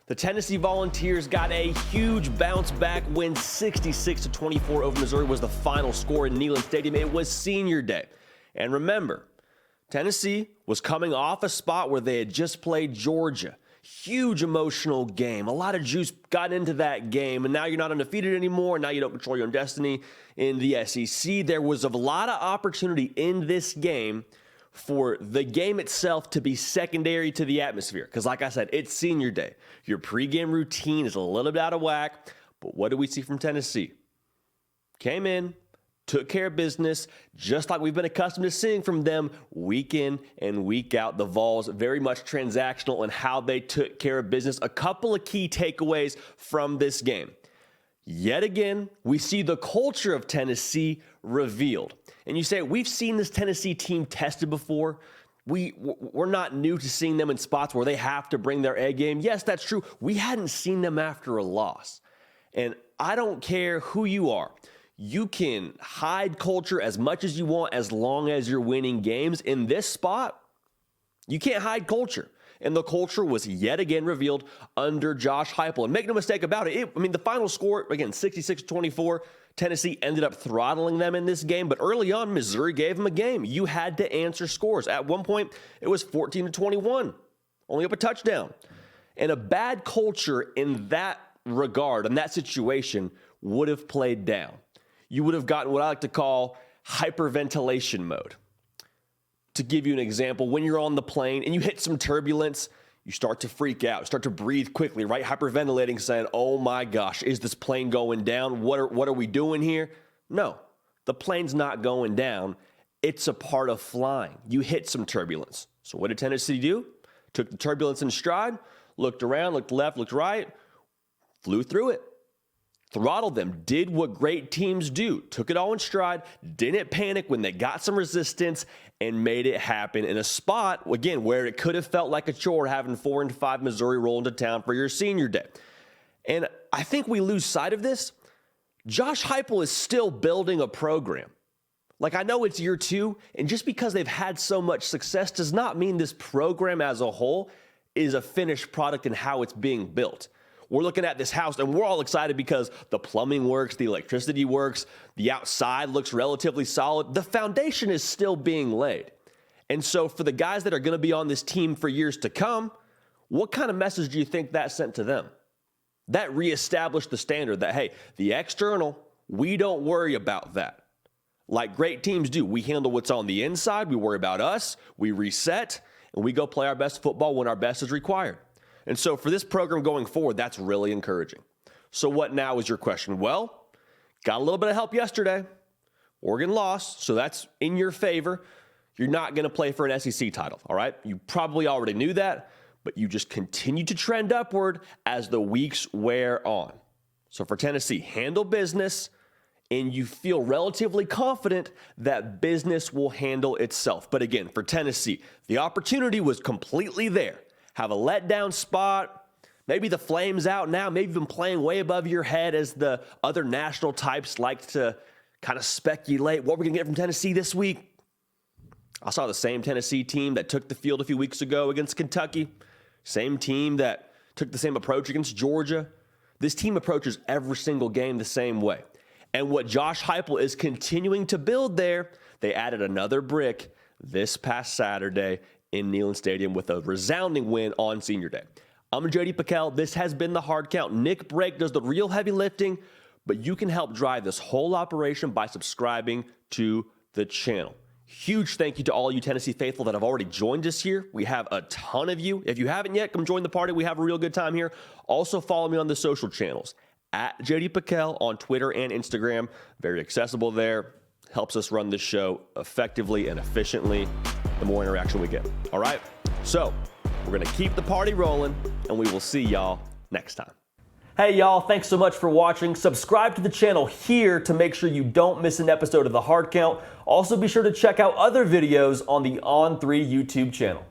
The Tennessee Volunteers got a huge bounce-back win. 66-24 over Missouri was the final score in Neyland Stadium. It was senior day. And remember, Tennessee was coming off a spot where they had just played Georgia. Huge emotional game. A lot of juice got into that game, and now you're not undefeated anymore. Now you don't control your own destiny in the SEC. There was a lot of opportunity in this game for the game itself to be secondary to the atmosphere. Because like I said, it's senior day. Your pregame routine is a little bit out of whack. But what do we see from Tennessee? Came in, took care of business, just like we've been accustomed to seeing from them week in and week out. The Vols, very much transactional in how they took care of business. A couple of key takeaways from this game. Yet again, we see the culture of Tennessee revealed. And you say, we've seen this Tennessee team tested before. We're not new to seeing them in spots where they have to bring their A game. Yes, that's true. We hadn't seen them after a loss. And I don't care who you are. You can hide culture as much as you want as long as you're winning games. In this spot, you can't hide culture. And the culture was yet again revealed under Josh Heupel. And make no mistake about it, the final score, again, 66-24. Tennessee ended up throttling them in this game. But early on, Missouri gave them a game. You had to answer scores. At one point, it was 14-21, only up a touchdown. And a bad culture in that regard, in that situation, would have played down. You would have gotten what I like to call hyperventilation mode. To give you an example, when you're on the plane and you hit some turbulence, you start to freak out, start to breathe quickly, right? Hyperventilating, saying, oh my gosh, is this plane going down? What are we doing here? No, the plane's not going down. It's a part of flying. You hit some turbulence. So what did Tennessee do? Took the turbulence in stride, looked around, looked left, looked right, flew through it. Throttled them, did what great teams do, took it all in stride, didn't panic when they got some resistance, and made it happen in a spot, again, where it could have felt like a chore having 4-5 Missouri roll into town for your senior day. And I think we lose sight of this. Josh Heupel is still building a program. Like, I know it's year 2, and just because they've had so much success does not mean this program as a whole is a finished product in how it's being built. We're looking at this house, and we're all excited because the plumbing works, the electricity works, the outside looks relatively solid. The foundation is still being laid. And so for the guys that are going to be on this team for years to come, what kind of message do you think that sent to them? That reestablished the standard that, hey, the external, we don't worry about that. Like great teams do. We handle what's on the inside. We worry about us. We reset, and we go play our best football when our best is required. And so for this program going forward, that's really encouraging. So what now is your question? Well, got a little bit of help yesterday. Oregon lost, so that's in your favor. You're not going to play for an SEC title, all right? You probably already knew that, but you just continue to trend upward as the weeks wear on. So for Tennessee, handle business, and you feel relatively confident that business will handle itself. But again, for Tennessee, the opportunity was completely there. Have a letdown spot, maybe the flame's out now, maybe you've been playing way above your head as the other national types like to kind of speculate what we're going to get from Tennessee this week. I saw the same Tennessee team that took the field a few weeks ago against Kentucky, same team that took the same approach against Georgia. This team approaches every single game the same way. And what Josh Heupel is continuing to build there, they added another brick this past Saturday in Neyland Stadium with a resounding win on senior day. I'm JD Pickell. This has been The Hard Count. Nick Brake does the real heavy lifting, but you can help drive this whole operation by subscribing to the channel. Huge thank you to all you Tennessee faithful that have already joined us here. We have a ton of you. If you haven't yet, come join the party. We have a real good time here. Also follow me on the social channels at JD Pickell on Twitter and Instagram. Very accessible there. Helps us run this show effectively and efficiently the more interaction we get. All right? So we're going to keep the party rolling, and we will see y'all next time. Hey, y'all. Thanks so much for watching. Subscribe to the channel here to make sure you don't miss an episode of The Hard Count. Also, be sure to check out other videos on the On3 YouTube channel.